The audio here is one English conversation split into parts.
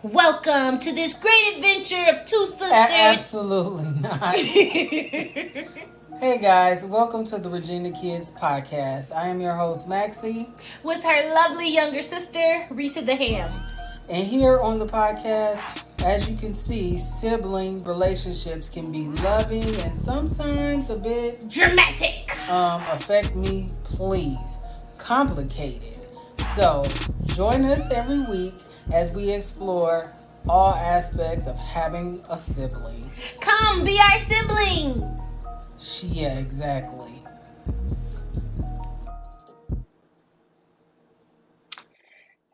Welcome to this great adventure of two sisters. Absolutely not. Hey guys, welcome to the Regina Kids podcast. I am your host Maxie, With her lovely younger sister, Rita the Ham. and here on the podcast, as you can see, sibling relationships can be loving and sometimes a bit Dramatic. affect me, please, complicated. So join us every week as we explore all aspects of having a sibling. Come be our sibling. Yeah, exactly.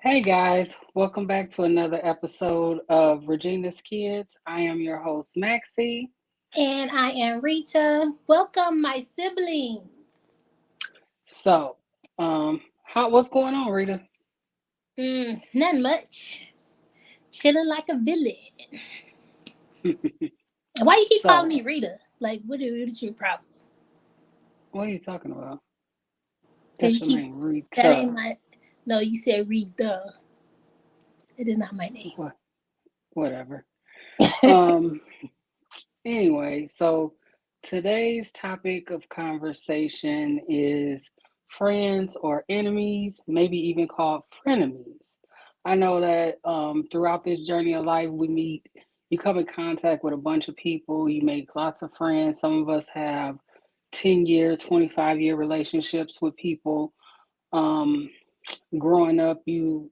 Hey guys, welcome back to another episode of Regina's Kids. I am your host Maxie. And I am Rita. Welcome, my siblings. So, what's going on, Rita? Not much. Chilling like a villain. Why you keep calling So, me Rita? Like, what is your problem? what are you talking about? Because That's you your keep, name, that ain't Rita. my, no, you said Rita. It is not my name. What? Whatever. Um. Anyway, so today's topic of conversation is friends or enemies, maybe even called frenemies. I know that throughout this journey of life, you come in contact with a bunch of people, you make lots of friends. Some of us have 10-year, 25-year relationships with people. Um, Growing up, you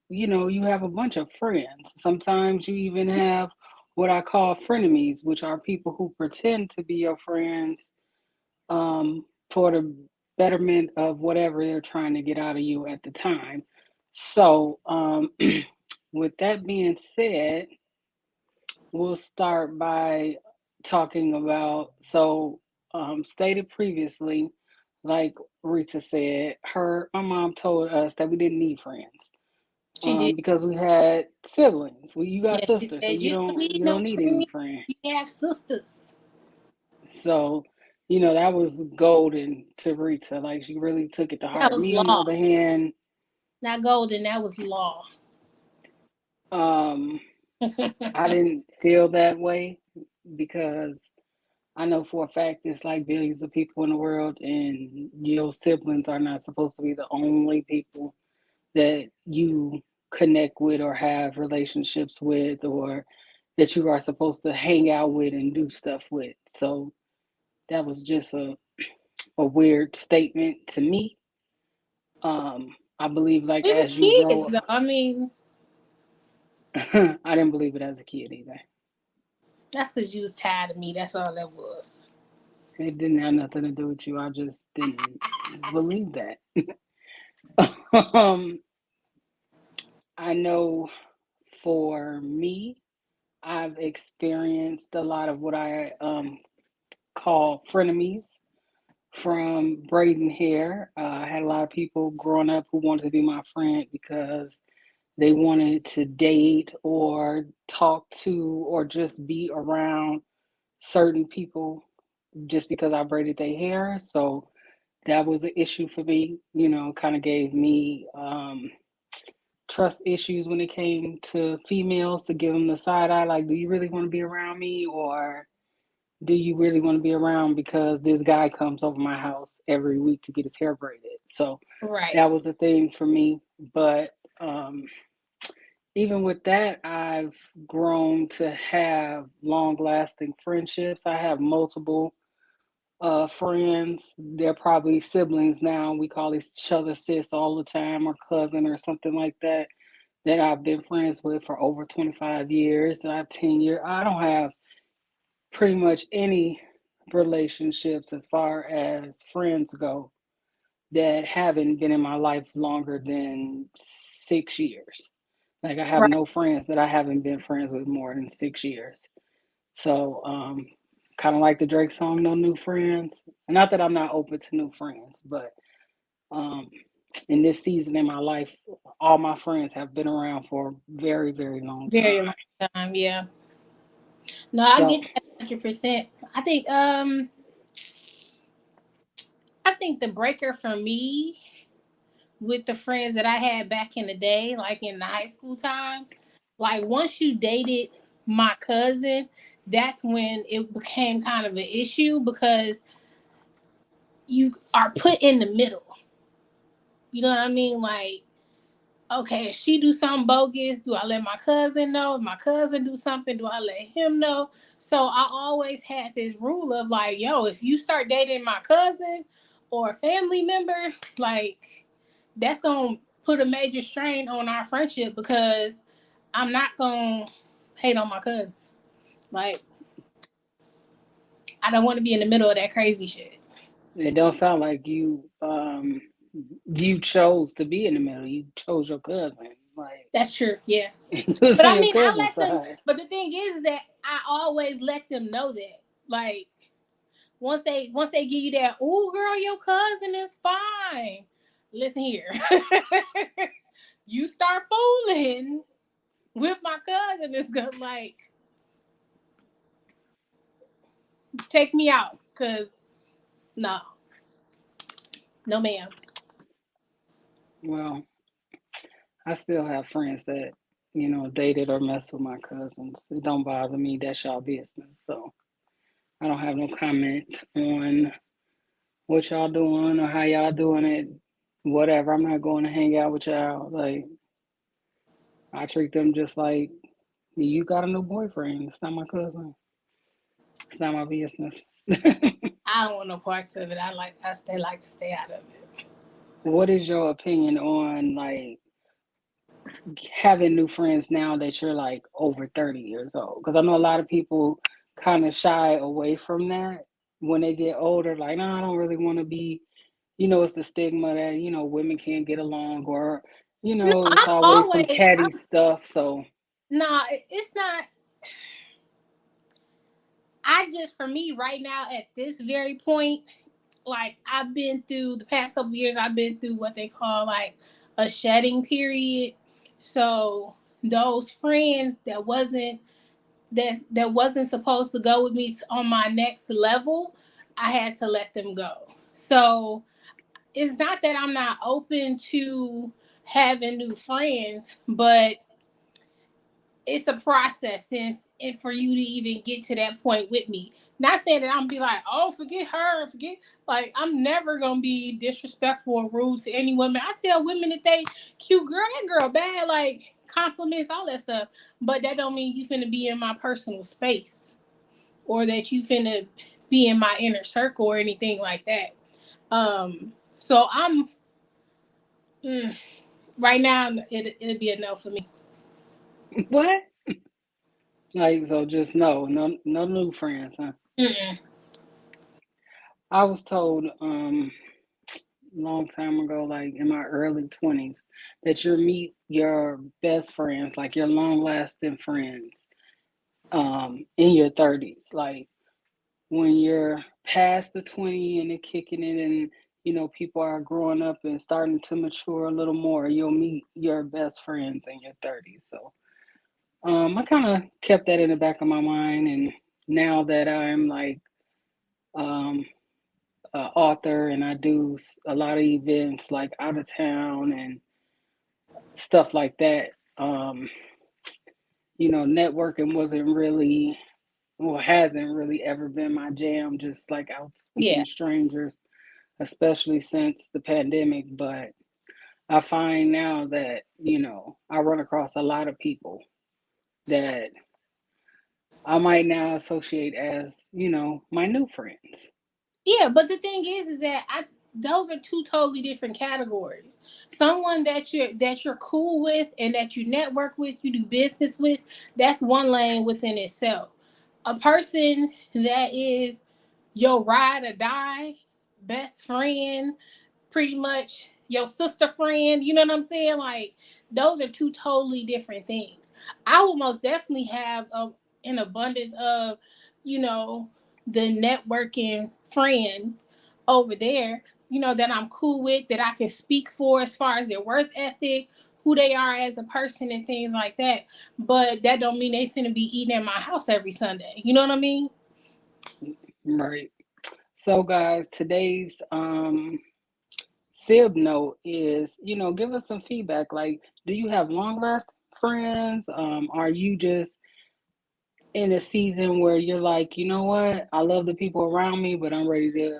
have a bunch of friends. Sometimes you even have what I call frenemies, which are people who pretend to be your friends for the betterment of whatever they're trying to get out of you at the time. So, with that being said, we'll start by talking about stated previously, like Rita said, my mom told us that we didn't need friends She did. because we had siblings. You got Yeah, she sisters, so said, you you don't don't need you no don't need any friends. friend. You have sisters. So, that was golden to Rita. Like she really took it to That heart. was Me on the law. other hand, Not golden, that was law. um, I didn't feel that way because I know for a fact it's like billions of people in the world, and your siblings are not supposed to be the only people that you connect with or have relationships with or that you are supposed to hang out with and do stuff with. So that was just a weird statement to me. I believe like We was as you kids, grow though. I mean, I didn't believe it as a kid either. that's because you was tired of me. That's all that was. It didn't have nothing to do with you. I just didn't believe that. um, I know for me, I've experienced a lot of what I call frenemies from braiding hair. I had a lot of people growing up who wanted to be my friend because they wanted to date or talk to or just be around certain people just because I braided their hair. So that was an issue for me, kind of gave me trust issues when it came to females to give them the side eye like, do you really want to be around me? Or do you really want to be around because this guy comes over my house every week to get his hair braided? So Right. that was a thing for me. But even with that, I've grown to have long lasting friendships. I have multiple friends. They're probably siblings now. We call each other sis all the time or cousin or something like that. That I've been friends with for over 25 years. I have 10 years. I don't have pretty much any relationships as far as friends go that haven't been in my life longer than 6 years. Like I have Right. no friends that I haven't been friends with more than 6 years. So, kind of like the Drake song, "No New Friends." Not that I'm not open to new friends, but um, in this season in my life, all my friends have been around for a very, very long Very time. long time, yeah. No, I So, get that 100%. I think I think the breaker for me with the friends that I had back in the day, like in the high school times, Like once you dated my cousin, that's when it became kind of an issue because you are put in the middle. You know what I mean? Like, okay, if she do something bogus, do I let my cousin know? If my cousin do something, do I let him know? So I always had this rule of like, yo, if you start dating my cousin or a family member, like that's gonna put a major strain on our friendship because I'm not gonna hate on my cousin. Like, I don't want to be in the middle of that crazy shit. It don't sound like you chose to be in the middle. You chose your cousin. Like That's true, yeah. it was But on I your mean, I cousin's let them. side. But the thing is that I always let them know that, like, once they give you that, oh girl, your cousin is fine. Listen here, you start fooling with my cousin, it's gonna like take me out. Cause no, no, ma'am. Well, I still have friends that, dated or messed with my cousins. It don't bother me. That's y'all business. So I don't have no comment on what y'all doing or how y'all doing it. Whatever. I'm not going to hang out with y'all. Like I treat them just like you got a new boyfriend. It's not my cousin. It's not my business. I don't want no parts of it. They like to stay out of it. What is your opinion on like having new friends now that you're like over 30 years old? Because I know a lot of people kind of shy away from that when they get older. Like, no, I don't really want to be, it's the stigma that, women can't get along or, No, it's always some catty I'm stuff. So, no, it's not. I just, for me right now at this very point, like I've been through the past couple years, I've been through what they call like a shedding period. So those friends that wasn't supposed to go with me on my next level, I had to let them go. So it's not that I'm not open to having new friends, but it's a process and for you to even get to that point with me. Not saying that I'm gonna be like, oh, forget her, forget, like I'm never gonna be disrespectful or rude to any woman. I tell women that they cute, girl, that girl bad, like compliments, all that stuff. But that don't mean you finna be in my personal space or that you finna be in my inner circle or anything like that. So I'm right now it'll be a no for me. what? Like, so just no new friends, huh? Mm-mm. I was told long time ago, like in my early 20s, that you'll meet your best friends, like your long lasting friends, in your 30s. Like when you're past the 20 and they're kicking it and people are growing up and starting to mature a little more, you'll meet your best friends in your 30s. So I kind of kept that in the back of my mind, and now that I'm like um author and I do a lot of events like out of town and stuff like that. Networking wasn't really, well, hasn't really ever been my jam, just like out speaking Yeah. to strangers, especially since the pandemic. But I find now that, I run across a lot of people that I might now associate as, my new friends. Yeah, but the thing is that those are two totally different categories. Someone that you're cool with and that you network with, you do business with, that's one lane within itself. A person that is your ride or die best friend, pretty much your sister friend, you know what I'm saying? Like those are two totally different things. I will most definitely have an abundance of, you know, the networking friends over there, that I'm cool with, that I can speak for as far as their worth ethic, who they are as a person and things like that. But that don't mean they finna be eating at my house every Sunday. You know what I mean? Right. So guys, today's sib note is, give us some feedback. Like, do you have long lasting friends? Are you just in a season where you're like, you know what, I love the people around me, but I'm ready to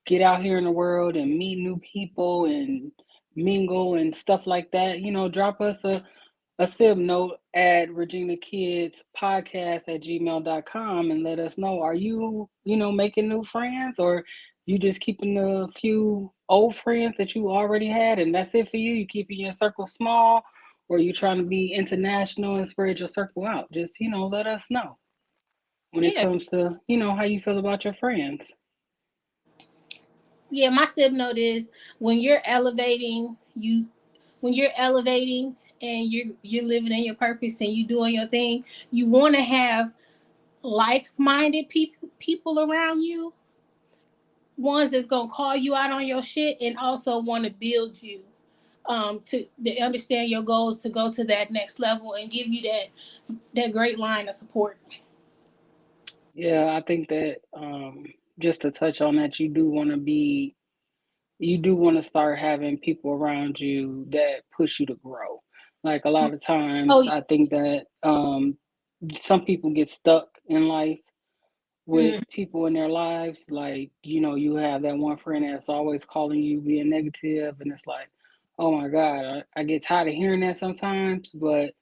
get out here in the world and meet new people and mingle and stuff like that? Drop us a sib note at Regina Kids Podcast at gmail.com and let us know, are you, making new friends, or you just keeping a few old friends that you already had and that's it for you? You keeping your circle small, or you trying to be international and spread your circle out? Just, let us know when it Yeah. comes to, how you feel about your friends. Yeah, my sib note is when you're elevating, when you're elevating and you're living in your purpose and you doing your thing, you want to have like-minded people around you, ones that's gonna call you out on your shit and also want to build you, to understand your goals, to go to that next level and give you that great line of support. Yeah, I think that just to touch on that, you do want to start having people around you that push you to grow. Like a lot of Oh times, yeah. I think that some people get stuck in life with Mm. people in their lives. Like, you have that one friend that's always calling you being negative, and it's like, oh my God, I get tired of hearing that sometimes. But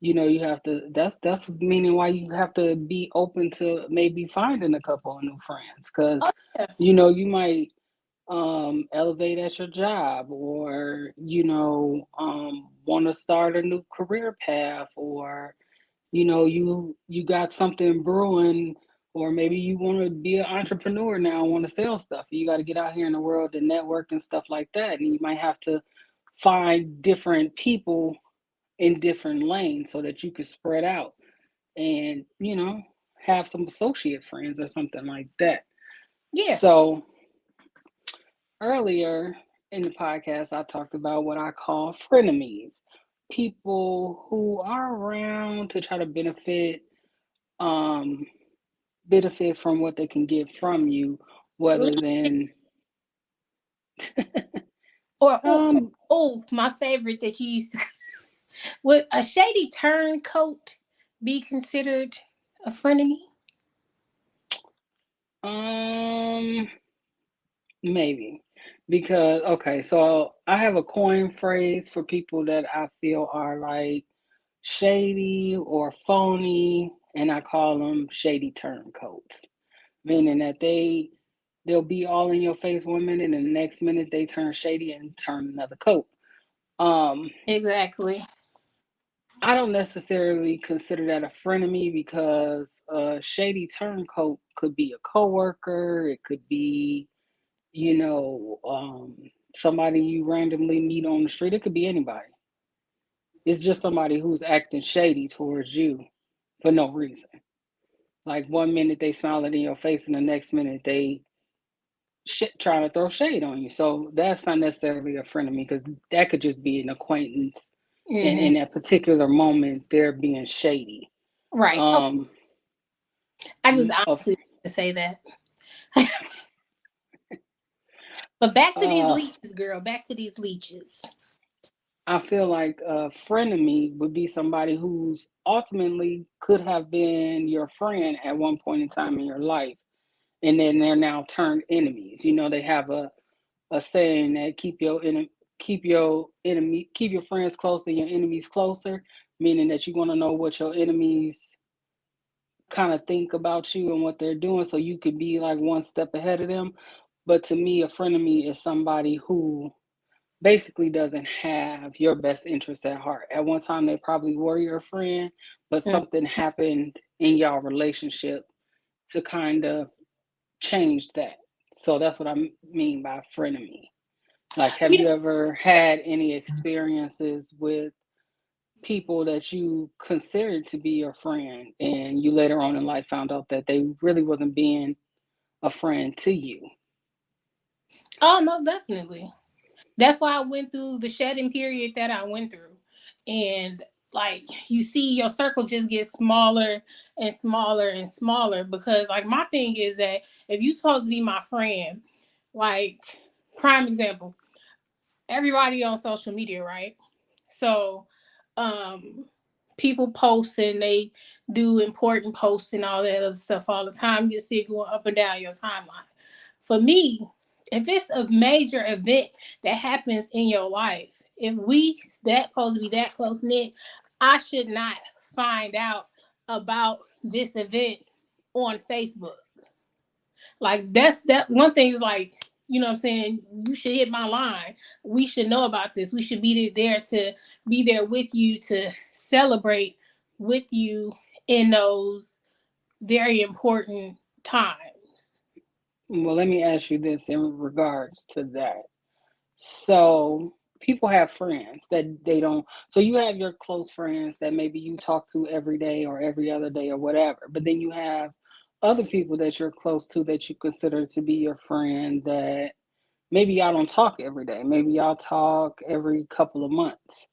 you have to. That's meaning why you have to be open to maybe finding a couple of new friends, because Oh yeah. you might elevate at your job, or want to start a new career path, or you got something brewing, or maybe you want to be an entrepreneur now and want to sell stuff. You got to get out here in the world and network and stuff like that, and you might have to find different people in different lanes so that you could spread out and have some associate friends or something like that. Yeah. So earlier in the podcast, I talked about what I call frenemies, people who are around to try to um, benefit from what they can get from you, whether than Or um my favorite that you used to would a shady turncoat be considered a frenemy? um maybe, because okay, so I have a coin phrase for people that I feel are like shady or phony, and I call them shady turncoats, meaning that they'll be all in your face one minute and the next minute they turn shady and turn another coat. um Exactly. I don't necessarily consider that a frenemy, because a shady turncoat could be a coworker, it could be, somebody you randomly meet on the street, it could be anybody. It's just somebody who's acting shady towards you for no reason. Like one minute they smiling in your face and the next minute they trying to throw shade on you. So that's not necessarily a frenemy, because that could just be an acquaintance, and Hmm. in that particular moment they're being shady. Right. Oh, Um, I just of honestly to say that. But back to these uh, leeches, girl. Back to these leeches. I feel like a frenemy would be somebody who's ultimately could have been your friend at one point in time in your life, and then they're now turned enemies. They have a saying that keep your friends close and your enemies closer, meaning that you want to know what your enemies kind of think about you and what they're doing, so you could be like one step ahead of them. But to me, a frenemy is somebody who basically doesn't have your best interests at heart. At one time, they probably were your friend, but Mm. something happened in y'all relationship to kind of change that. So that's what I mean by frenemy. Like, have You you know, ever had any experiences with people that you considered to be your friend, and you later on in life found out that they really wasn't being a friend to you? oh, most definitely. That's why I went through the shedding period that I went through. And like you see your circle just get smaller and smaller and smaller, because like my thing is that if you supposed to be my friend, like prime example, everybody on social media, right? So um people post and they do important posts and all that other stuff all the time. You see it going up and down your timeline. For me, if it's a major event that happens in your life, if we that supposed to be that close knit, I should not find out about this event on Facebook. Like that's that one thing is like, you know what I'm saying, you should hit my line. We should know about this. We should be there to be there with you to celebrate with you in those very important times. Well, let me ask you this in regards to that. So people have friends that they don't. So you have your close friends that maybe you talk to every day or every other day or whatever. But then you have other people that you're close to that you consider to be your friend that maybe y'all don't talk every day. Maybe y'all talk every couple of months.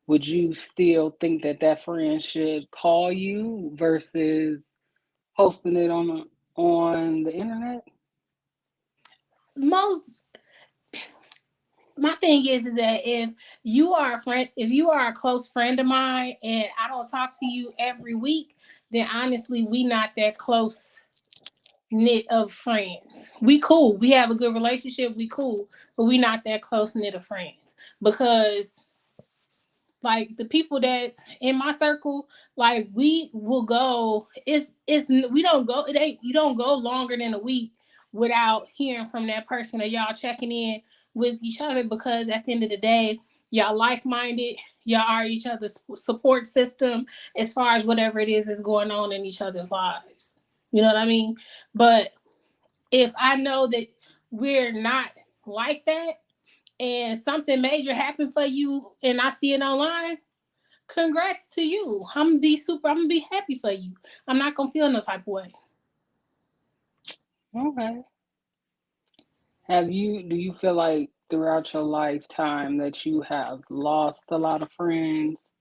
Would you still think that that friend should call you versus posting it on the internet? Most My thing is that if you are a friend, if you are a close friend of mine and I don't talk to you every week, then honestly we not that close knit of friends. We cool. We have a good relationship. We cool, but we not that close knit of friends because like the people that's in my circle, like we will go. It's we don't go. It ain't you don't go longer than a week without hearing from that person or y'all checking in with each other because at the end of the day, y'all like minded. Y'all are each other's support system as far as whatever it is going on in each other's lives. You know what I mean? But if I know that we're not like that and something major happened for you and I see it online, congrats to you. I'm gonna be happy for you. I'm not gonna feel no type of way. Okay. Do you feel like throughout your lifetime that you have lost a lot of friends,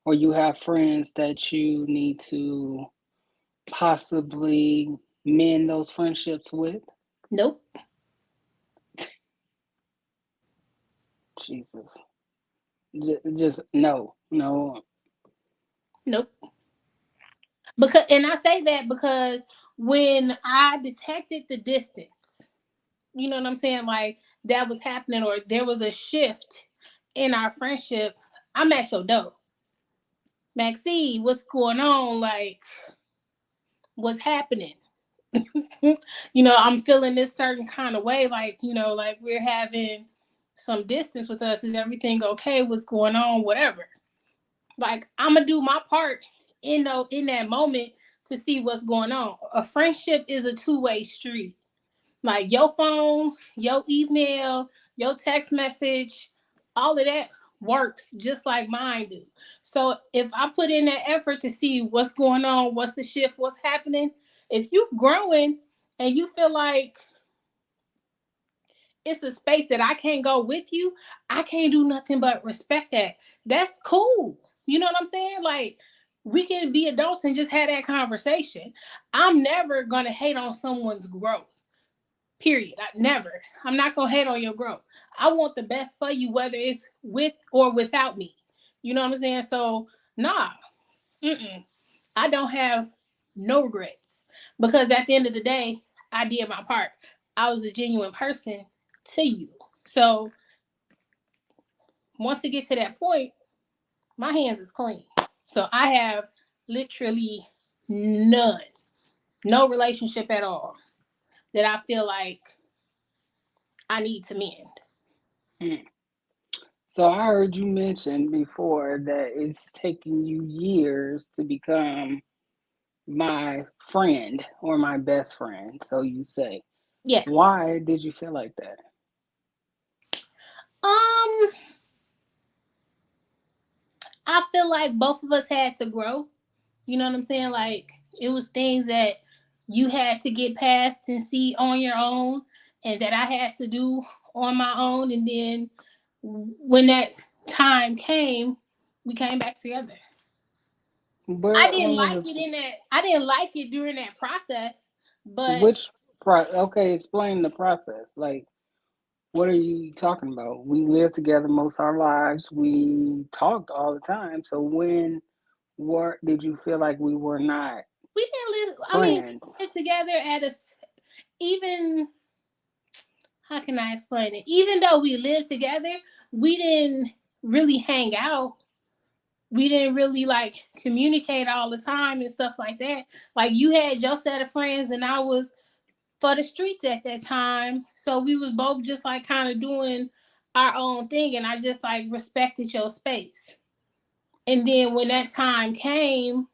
or you have friends that you need to possibly mend those friendships with? Nope. Jesus. Just no, no. Nope. Because and I say that because when I detected the distance, you know what I'm saying, like that was happening or there was a shift in our friendship, I'm at your door. Maxie, what's going on? Like, what's happening? I'm feeling this certain kind of way, like, like we're having some distance with us. Is everything okay? What's going on? Whatever. Like, I'm gonna do my part in that moment to see what's going on. A friendship is a two-way street. Like your phone, your email, your text message, all of that works just like mine do. So if I put in that effort to see what's going on, what's the shift, what's happening, if you growing and you feel like it's a space that I can't go with you, I can't do nothing but respect that. That's cool. You know what I'm saying? Like we can be adults and just have that conversation. I'm never gonna hate on someone's growth. Period. I'm not gonna hate on your growth. I want the best for you, whether it's with or without me. You know what I'm saying? So nah, I don't have no regrets because at the end of the day, I did my part. I was a genuine person to you. So once it gets to that point, my hands is clean. So I have literally none, no relationship at all that I feel like I need to mend. Hmm. So I heard you mention before that it's taking you years to become my friend or my best friend, so you say. Yeah. Why did you feel like that? Um, I feel like both of us had to grow. You know what I'm saying? Like it was things that you had to get past and see on your own, and that I had to do on my own. And then when that time came, we came back together. I But didn't when was like it? it in that. I didn't like it during that process, but Which okay, explain the process. Like What are you talking about? We lived together most of our lives. We talked all the time. So when what did you feel like we were not We didn't live. I mean, friends? we lived together at even. How can I explain it? Even though we lived together, we didn't really hang out. We didn't really like communicate all the time and stuff like that. Like you had your set of friends, and I was for the streets at that time. So we was both just like kind of doing our own thing, and I just like respected your space. And then when that time came,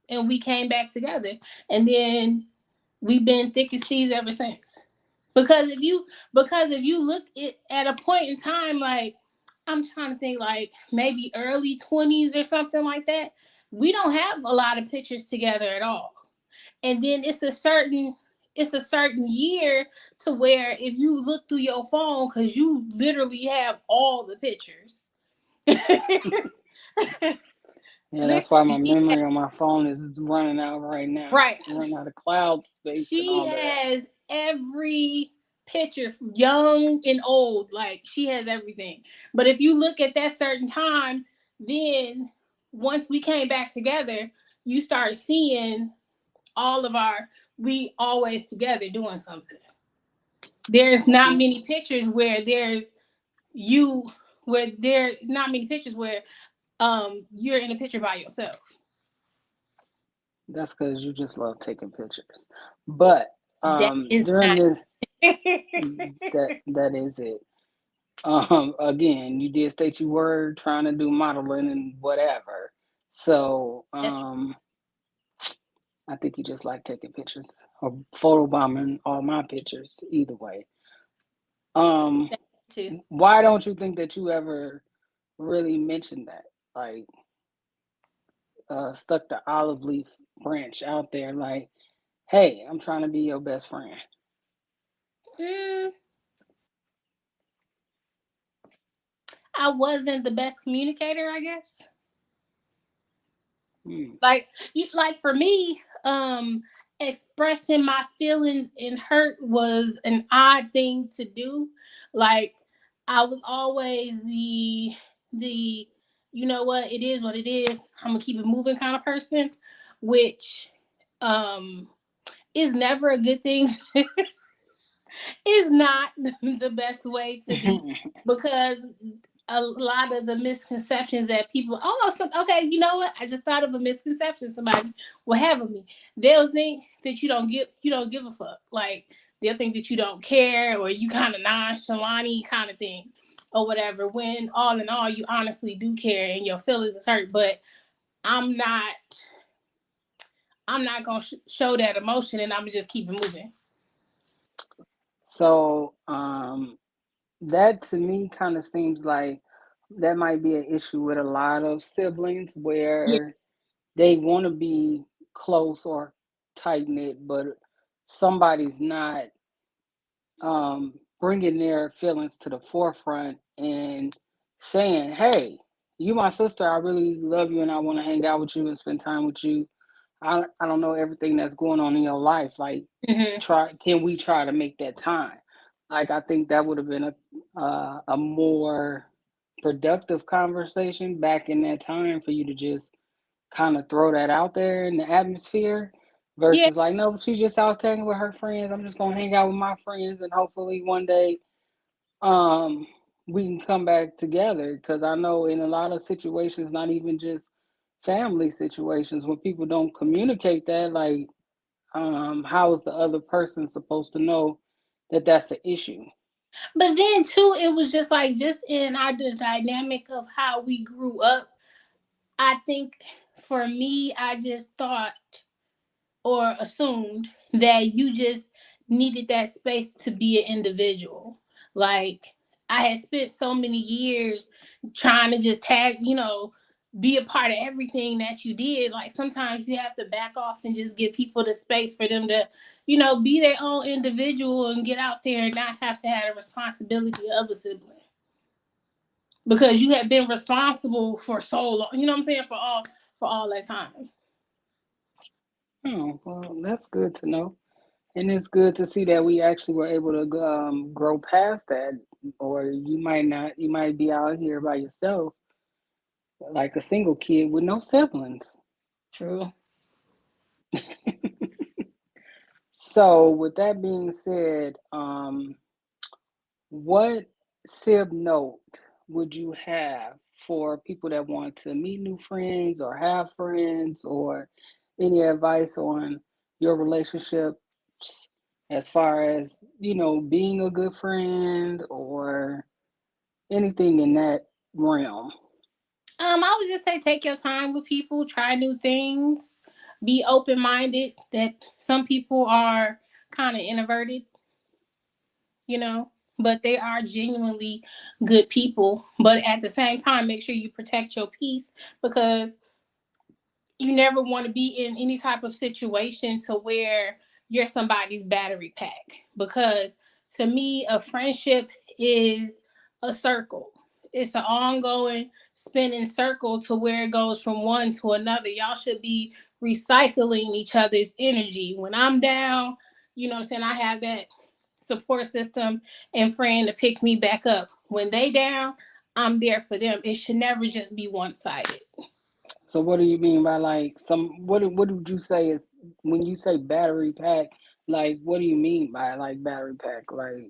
and we came back together, and then we've been thick as thieves ever since. Because if you look at a point in time, like I'm trying to think, like maybe early 20s or something like that, we don't have a lot of pictures together at all. And then it's a certain year to where if you look through your phone, because you literally have all the pictures. Yeah, that's why Literally, my memory on my phone is running out right now. right. It's running out of cloud space and She all that. has every picture, young and old. Like she has everything. But if you look at that certain time, then once we came back together, you start seeing all of our we always together doing something. There's not Okay. many pictures where there's you where there not many pictures where you're in a picture by yourself. That's because you just love taking pictures. But That is during not. the that is it. Again, you did state you were trying to do modeling and whatever. So That's I think you just like taking pictures or photobombing all my pictures. Either way. Um, that too. why don't you think that you ever really mentioned that? Like, stuck the olive leaf branch out there, like, hey, I'm trying to be your best friend. Mm, I wasn't the best communicator, I guess. Hmm. Like for me, expressing my feelings and hurt was an odd thing to do. Like I was always the you know it is what it is. I'm gonna keep it moving kind of person, which um is never a good thing. Is not the best way to be because a lot of the misconceptions that people okay, you know what, I just thought of a misconception somebody will have of me. They'll think that you don't give a fuck, like they'll think that you don't care or you kind of nonchalant kind of thing or whatever, when all in all you honestly do care and your feelings is hurt. But i'm not I'm not gonna show that emotion, and I'm gonna just keep it moving. So, that to me kind of seems like that might be an issue with a lot of siblings Yeah, where they want to be close or tight knit, but somebody's not bringing their feelings to the forefront and saying, "Hey, you my sister. I really love you, and I want to hang out with you and spend time with you. I don't know everything that's going on in your life. Like, hmm try can we try to make that time?" Like, I think that would have been a more productive conversation back in that time for you to just kind of throw that out there in the atmosphere yeah. versus like, no, she's just out hanging with her friends. I'm just gonna hang out with my friends and hopefully one day um we can come back together. Because I know in a lot of situations, not even just family situations, when people don't communicate that, like, how is the other person supposed to know that that's an issue? But then too, it was just like just in our the dynamic of how we grew up. I think for me, I just thought or assumed that you just needed that space to be an individual. Like I had spent so many years trying to just be a part of everything that you did. Like sometimes you have to back off and just give people the space for them to, be their own individual and get out there and not have to have the responsibility of a sibling. Because you have been responsible for so long, you know what I'm saying, for all that time. Oh, well, that's good to know. And it's good to see that we actually were able to grow past that. or you might be out here by yourself, like a single kid with no siblings. True. So, with that being said, what sib note would you have for people that want to meet new friends or have friends, or any advice on your relationships as far as, being a good friend or anything in that realm? I would just say take your time with people, try new things, be open minded. That some people are kind of introverted, you know, but they are genuinely good people. But at the same time, make sure you protect your peace, because you never want to be in any type of situation to where you're somebody's battery pack. Because to me, a friendship is a circle. It's an ongoing spinning circle to where it goes from one to another. Y'all should be recycling each other's energy. When I'm down, you know what I'm saying, I have that support system and friend to pick me back up. When they down, I'm there for them. It should never just be one sided. So, what do you mean by like some? What would you say is when you say battery pack? Like, what do you mean by like battery pack? Like,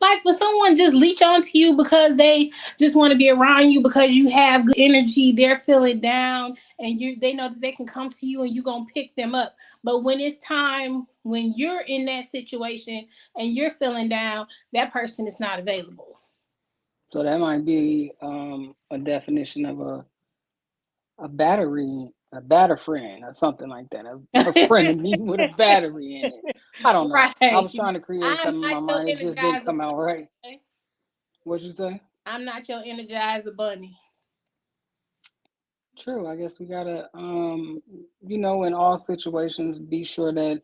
Like when someone just leech onto you because they just want to be around you because you have good energy, they're feeling down, and they know that they can come to you and you're gonna pick them up. But when it's time, when you're in that situation and you're feeling down, that person is not available. so that might be a definition of a batter friend or something like that. A frenemy with a battery in it. I don't know. I Right. was trying to create I'm something in not my your mind. It just didn't energizer come out right. bunny. What'd you say? I'm not your energizer bunny. True. I guess we gotta, in all situations, be sure that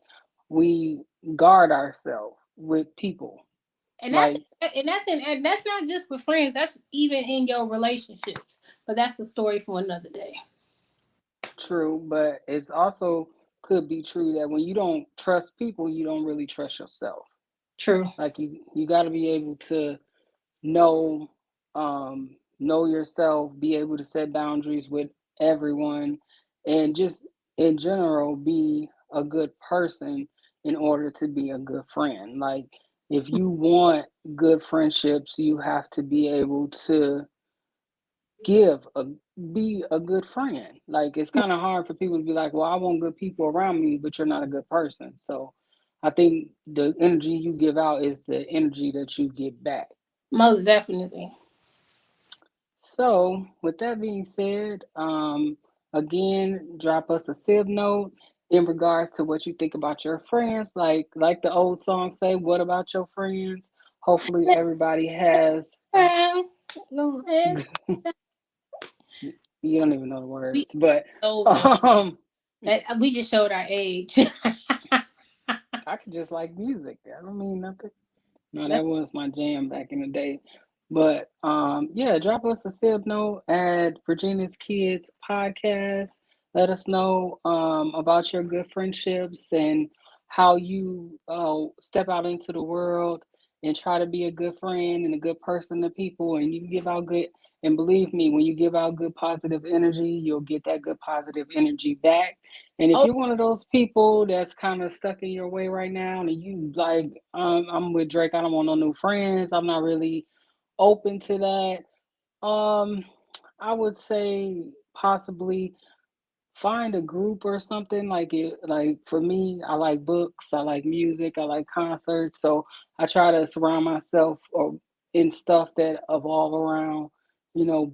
we guard ourselves with people. And that's Like, and that's not just with friends. That's even in your relationships. But that's a story for another day. true, but it's also could be true that when you don't trust people, you don't really trust yourself. True. Like you got to be able to know know yourself, be able to set boundaries with everyone, and just in general be a good person in order to be a good friend. Like if you want good friendships, you have to be able to give a be a good friend. Like it's kind of hard for people to be like, well, I want good people around me, but you're not a good person. So I think the energy you give out is the energy that you get back. Most definitely. So, with that being said, again, drop us a sib note in regards to what you think about your friends. Like the old song say, "What about your friends?" Hopefully, everybody has. You don't even know the We words, but old though. um, We just showed our age. I could just like music. I don't mean nothing. No, That's that was my jam back in the day. But yeah, drop us a sib note at Virginia's Kids Podcast. Let us know about your good friendships and how you step out into the world and try to be a good friend and a good person to people. And you give out good, and believe me, when you give out good positive energy, you'll get that good positive energy back. And if oh, you're one of those people that's kind of stuck in your way right now, and you like, I'm with Drake, I don't want no new friends, I'm not really open to that. I would say possibly find a group or something like it. Like for me, I like books, I like music, I like concerts, so I try to surround myself or in stuff that evolve around,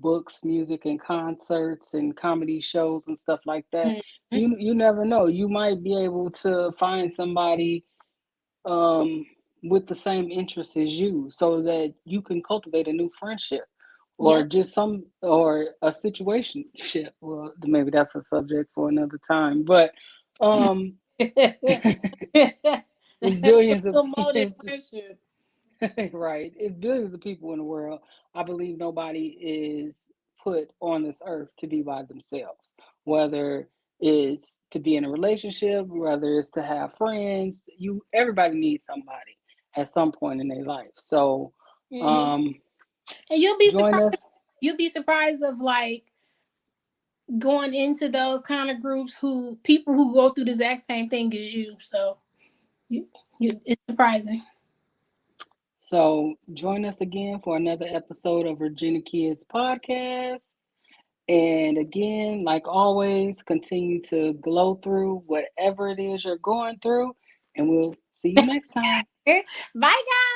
books, music, and concerts and comedy shows and stuff like that. mhm. You never know, you might be able to find somebody um, with the same interests as you so that you can cultivate a new friendship or Yep. just or a situation ship. Well, maybe that's a subject for another time, but um, it's billions of Promoted friendship. right. It's billions of people in the world. I believe nobody is put on this earth to be by themselves, whether it's to be in a relationship, whether it's to have friends. Everybody needs somebody at some point in their life. So, Mm-hmm. Um, And you'll be join surprised. us. You'll be surprised of like going into those kind of groups who people who go through the exact same thing as you. So you, it's surprising. So join us again for another episode of Virginia Kids Podcast. And again, like always, continue to glow through whatever it is you're going through. And we'll see you next time. Bye, guys.